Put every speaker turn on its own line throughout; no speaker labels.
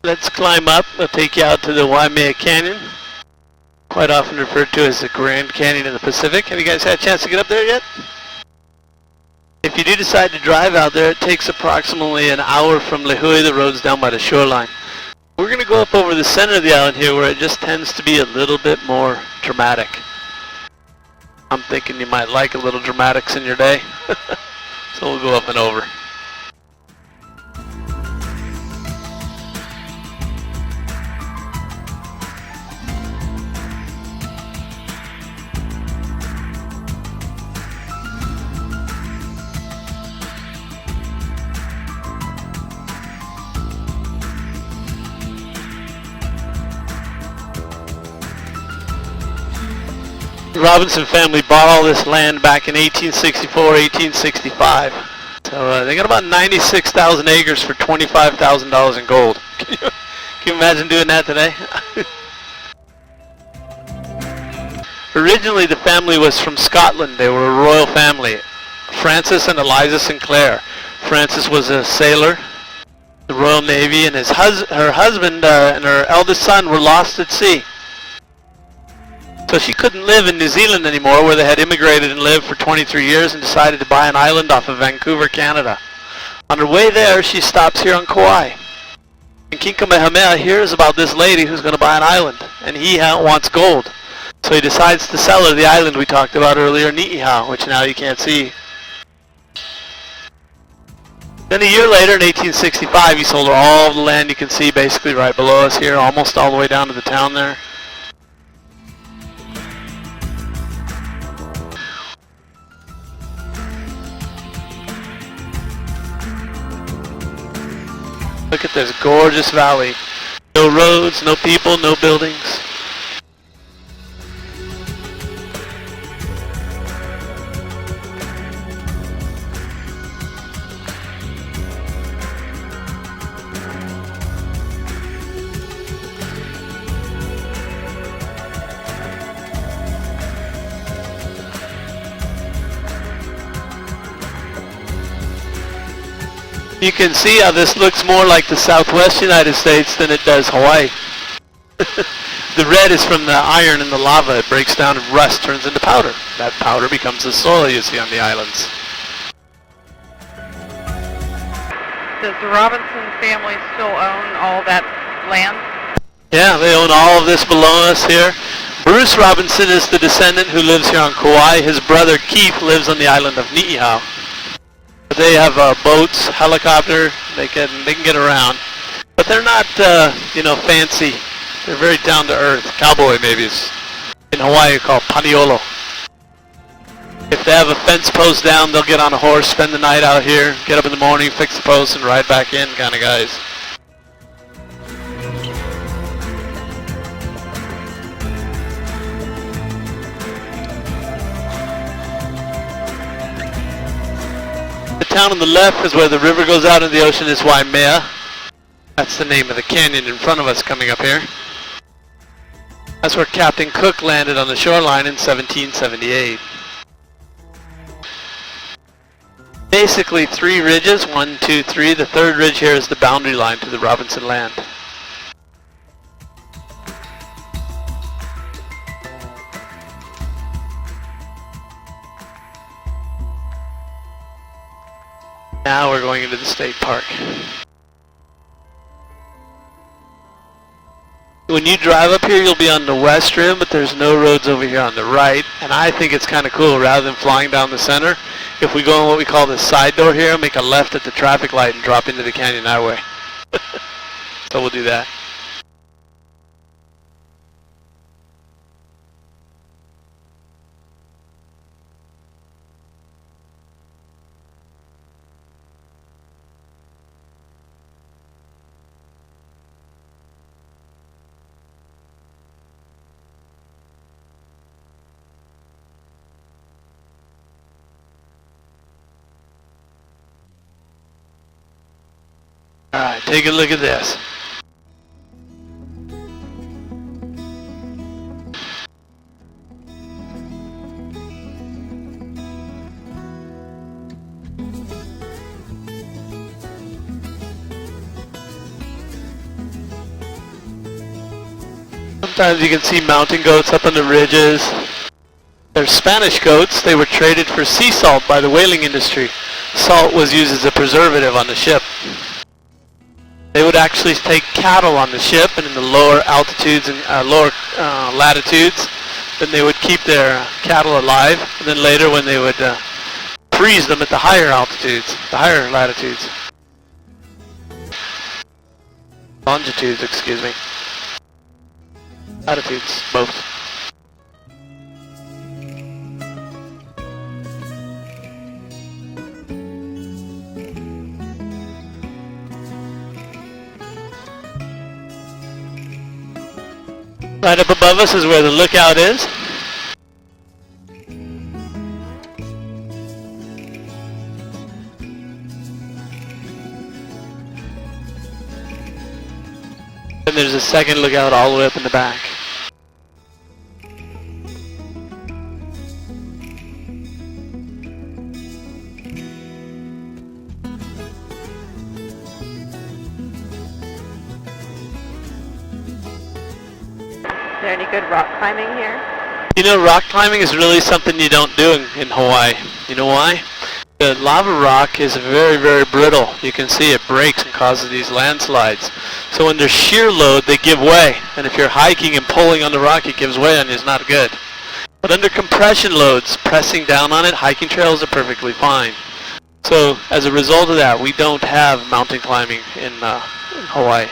Let's climb up. We'll take you out to the Waimea Canyon, quite often referred to as the Grand Canyon of the Pacific. Have you guys had a chance to get up there yet? If you do decide to drive out there, it takes approximately an hour from Lihue. The road's down by the shoreline. We're going to go up over the center of the island here where it just tends to be a little bit more dramatic. I'm thinking you might like a little dramatics in your day. So we'll go up and over. The Robinson family bought all this land back in 1864, 1865. So they got about 96,000 acres for $25,000 in gold. Can you imagine doing that today? Originally the family was from Scotland. They were a royal family. Francis and Eliza Sinclair. Francis was a sailor, the Royal Navy, and her husband and her eldest son were lost at sea. So she couldn't live in New Zealand anymore, where they had immigrated and lived for 23 years, and decided to buy an island off of Vancouver, Canada. On her way there, she stops here on Kauai. And King Kamehameha hears about this lady who's going to buy an island, and he wants gold. So he decides to sell her the island we talked about earlier, Ni'ihau, which now you can't see. Then a year later, in 1865, he sold her all the land you can see basically right below us here, almost all the way down to the town there. Look at this gorgeous valley. No roads, no people, no buildings. You can see how this looks more like the southwest United States than it does Hawaii. The red is from the iron and the lava. It breaks down and rust, turns into powder. That powder becomes the soil you see on the islands.
Does the Robinson family still own all that land?
Yeah, they own all of this below us here. Bruce Robinson is the descendant who lives here on Kauai. His brother Keith lives on the island of Ni'ihau. They have boats, helicopter. They can get around, but they're not fancy. They're very down to earth. Cowboy maybe is in Hawaii called paniolo. If they have a fence post down, they'll get on a horse, spend the night out here, get up in the morning, fix the post, and ride back in, kind of guys. The town on the left is where the river goes out into the ocean, is Waimea. That's the name of the canyon in front of us coming up here. That's where Captain Cook landed on the shoreline in 1778. Basically 3 ridges, 1, 2, 3. The third ridge here is the boundary line to the Robinson land. Now we're going into the state park. When you drive up here, you'll be on the west rim, but there's no roads over here on the right. And I think it's kind of cool, rather than flying down the center, if we go in what we call the side door here, make a left at the traffic light and drop into the canyon that way. So we'll do that. Alright, take a look at this. Sometimes you can see mountain goats up on the ridges. They're Spanish goats. They were traded for sea salt by the whaling industry. Salt was used as a preservative on the ship. They would actually take cattle on the ship, and in the lower altitudes and lower latitudes, then they would keep their cattle alive, and then later when they would freeze them at the higher altitudes, the higher latitudes. Longitudes, excuse me. Latitudes, both. Right up above us is where the lookout is. And there's a second lookout all the way up in the back.
Is there any good rock climbing here?
You know, rock climbing is really something you don't do in Hawaii. You know why? The lava rock is very, very brittle. You can see it breaks and causes these landslides. So when there's shear load, they give way. And if you're hiking and pulling on the rock, it gives way and is not good. But under compression loads, pressing down on it, hiking trails are perfectly fine. So as a result of that, we don't have mountain climbing in Hawaii.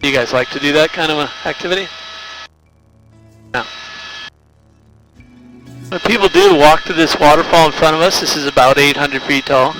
Do you guys like to do that kind of activity? No. When people do walk to this waterfall in front of us, this is about 800 feet tall.